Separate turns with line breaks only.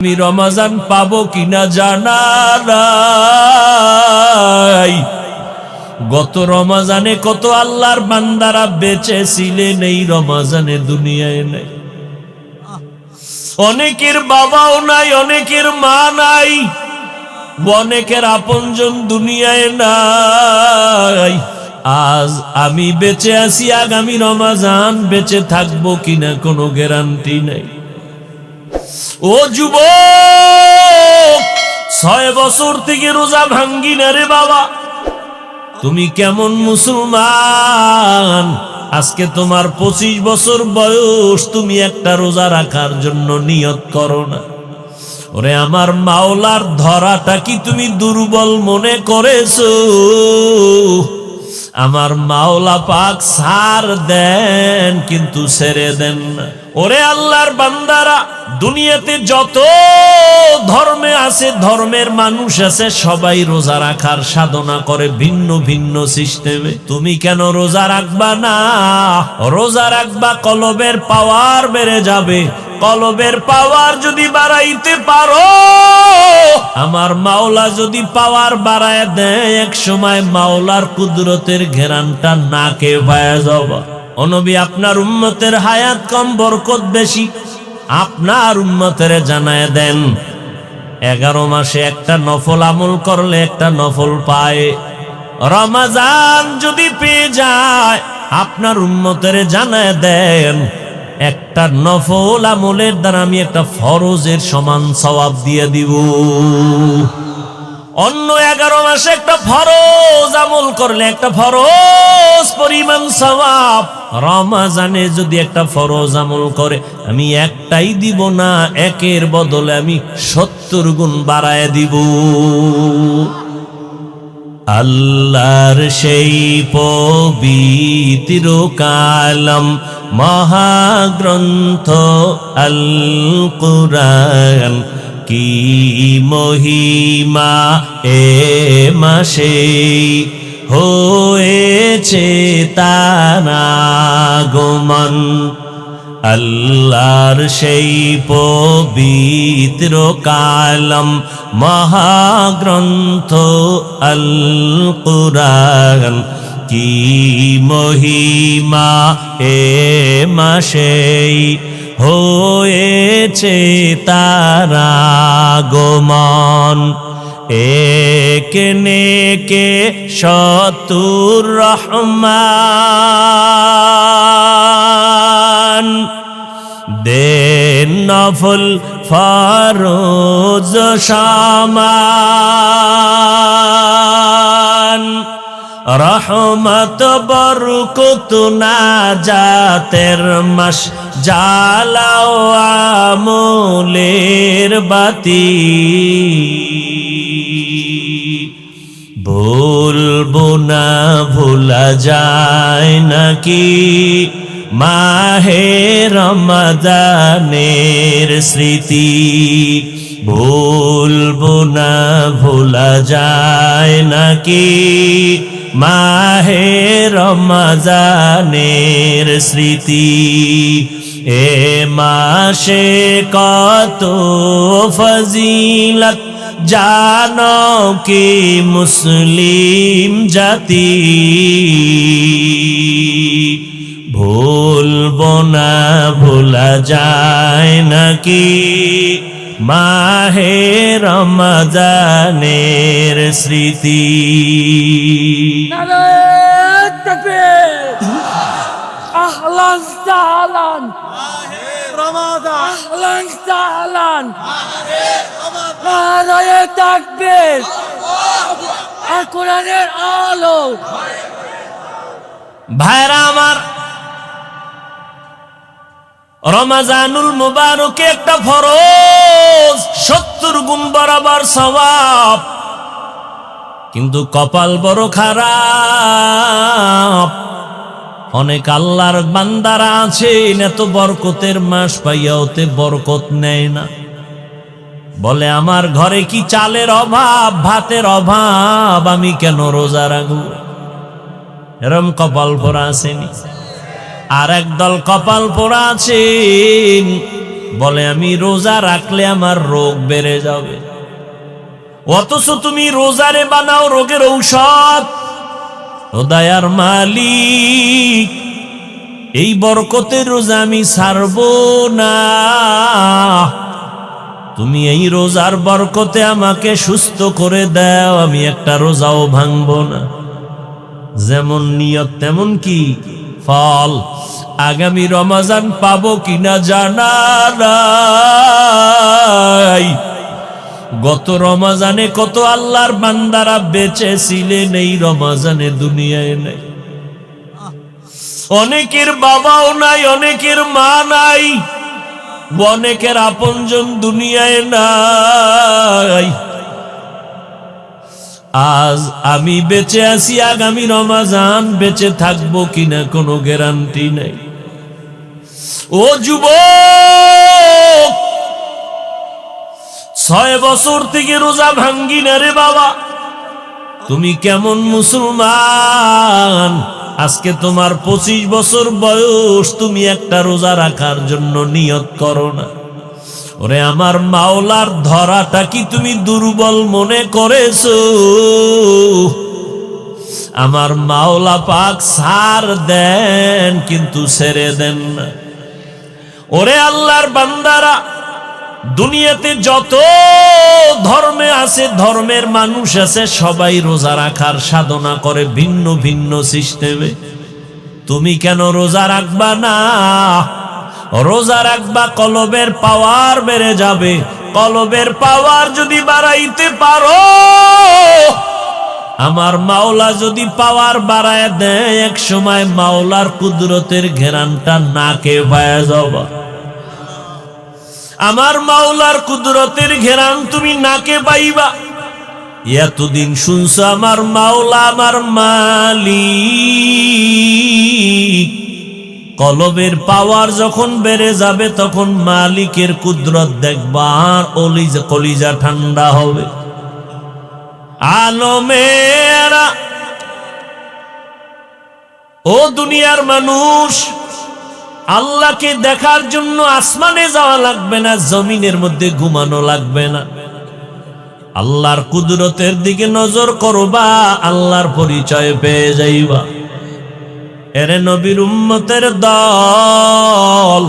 আমি রমজান পাবো কিনা জানা নাই। গত রমজানে কত আল্লাহর বান্দারা বেঁচে ছিলেন, এই রমজানে দুনিয়ায় নাই। অনেকের বাবাও নাই, অনেকের মা নাই, অনেকের আপনজন দুনিয়ায় নাই। আজ আমি বেঁচে আছি, আগামী রমজান বেঁচে থাকবো কিনা কোনো গ্যারান্টি নাই। ও যুবক, 6 বছর থেকে রোজা ভাঙ্গি না রে বাবা। তুমি কেমন মুসলমান? আজকে তোমার 25 বছর বয়স, তুমি একটা রোজা রাখার জন্য নিয়ত করো না। ওরে আমার মাওলার ধরাটা কি তুমি দুর্বল মনে করেছো? আমার মাওলা পাক ছাড় দেন, কিন্তু ছেড়ে দেন না। ওরে আল্লাহর বান্দারা, দুনিয়াতে যত ধর্মে আছে, ধর্মের মানুষ আছে, সবাই রোজা রাখার সাধনা করে ভিন্ন ভিন্ন সিস্টেমে। তুমি কেন রোজা রাখবা না? রোজা রাখবা, কলবের পাওয়ার বেড়ে যাবে। কলবের পাওয়ার যদি বাড়াইতে পারো, আমার মাওলা যদি পাওয়ার বাড়ায় দেয়, এক সময় মাওলার কুদরতের ঘেরানটা নাকে পায়া যাবা। ও নবী, আপনার উম্মতের হায়াত কম, বরকত বেশি। আপনার উম্মতের জানায় দেন, 11 মাসে একটা নফল আমল করলে একটা নফল পায়। রমজান যদি পেয়ে যায়, আপনার উম্মতের জানায় দেন, একটা নফল আমলের দ্বারা আমি একটা ফরজের সমান সওয়াব দিয়ে দিব। অন্য 11 মাসে একটা ফরজ আমল করলে একটা ফরজ পরিমাণ সওয়াব, রমজানে যদি একটা ফরজ আমল করে, আমি একটাই দিব না, একের বদলে আমি 70 গুণ বাড়ায় দিব। আল্লাহর সেই পবিত্র কালাম, মহাগ্রন্থ আল কুরআন, কি মহিমা এ মাসে হয়েছে তার আগমন। আল্লাহর সেই পবিত্র কালাম, মহাগ্রন্থ আল কুরআন, কি মহিমা এ মাসে হয়েছে তার আগমন। এক নেকে 70 রহমান, দেন নফল ফরজ সমান। রহমত বরকত নাজাতের মাস, জ্বালাও আমলের বাতি। ভুলবো না, ভোলা যায় নাকি মাহে রমজানের স্মৃতি। ভুলবো না, ভোলা যায় নাকি মাহে রমজানের স্মৃতি। এ মাসে কত ফজিলত জানো কি মুসলিম জাতি। ভুলবো না, ভোলা যায় নাকি মাহে রমজানের স্মৃতি।
নারায়ে তাকবীর, আহলান সাহলান মাহে রমাদান, আহলান সাহলান মাহে রমাদান। নারায়ে তাকবীর, আর কোরআনের আলো।
ভাইরা আমার, রমজানুল মুবারকে একটা ফরজ, 70 গুণ বরাবর সওয়াব। কিন্তু কপাল বড় খারাপ। অনেক আল্লাহর বান্দারা আছেন, এত বরকতের মাস পাইয়া ওতে বরকত নেয় না। বলে আমার ঘরে কি চালের অভাব, ভাতের অভাব, আমি কেন রোজা রাখবো? এরম কপাল পোড়া আসেনি? আর একদল কপাল পোড়া আছেন, বলে আমি রোজা রাখলে আমার রোগ বেড়ে যাবে, অথচ তুমি রোজারে বানাও রোগের ঔষধ। ও দয়ার মালিক, এই বরকতের রোজা আমি ছাড়বো না। তুমি এই রোজার বরকতে আমাকে সুস্থ করে দাও, আমি একটা রোজাও ভাঙবো না। যেমন নিয়ত তেমন কি ফল। আগামী রমজান পাবো কিনা জানা নাই। গত রমজানে কত আল্লাহর বান্দারা বেঁচে ছিলেন, এই রমজানে দুনিয়ায় নাই। অনেকের বাবাও নাই, অনেকের মা নাই, অনেকের আপনজন দুনিয়ায় নাই। আজ আমি বেঁচে আছি, আগামী রমজান বেঁচে থাকবো কিনা কোনো গ্যারান্টি নাই। ও যুবক, 6 বছর থেকে রোজা ভাঙ্গি না রে বাবা। তুমি কেমন মুসলমান? আজকে তোমার 25 বছর বয়স, তুমি একটা রোজা রাখার জন্য নিয়ত করো না। ওরে আমার মাওলার ধরাটা কি তুমি দুর্বল মনে করেছো? আমার মাওলা পাক ছাড় দেন, কিন্তু ছেড়ে দেন না। ওরে আল্লাহর বান্দারা, দুনিয়াতে যত ধর্মে আছে, ধর্মের মানুষ আছে, সবাই রোজা রাখার সাধনা করে ভিন্ন ভিন্ন সিস্টেমে। তুমি কেন রোজা রাখবা না? রোজা রাখবা, কলবের পাওয়ার বেড়ে যাবে। কলবের পাওয়ার যদি বাড়াইতে পারো, আমার মাওলা যদি পাওয়ার বাড়ায় দেয়, এক সময় মাওলার কুদরতের ঘেরানটা নাকে পায়া যাবা। আমার মাওলার কুদরতের ঘেরান তুমি নাকে পাইবা। এতদিন শুনছো আমার মাওলা আমার মালিক, কলবের পাওয়ার যখন বেড়ে যাবে তখন মালিকের কুদরত দেখবা, আর কলিজা ঠান্ডা হবে। আলমেরা, ও দুনিয়ার মানুষ, আল্লাহকে দেখার জন্য আসমানে যাওয়া লাগবে না, জমিনের মধ্যে ঘুমানো লাগবে না। আল্লাহর কুদরতের দিকে নজর করবা, আল্লাহর পরিচয় পেয়ে যাইবা। এরে নবীর উম্মতের দল,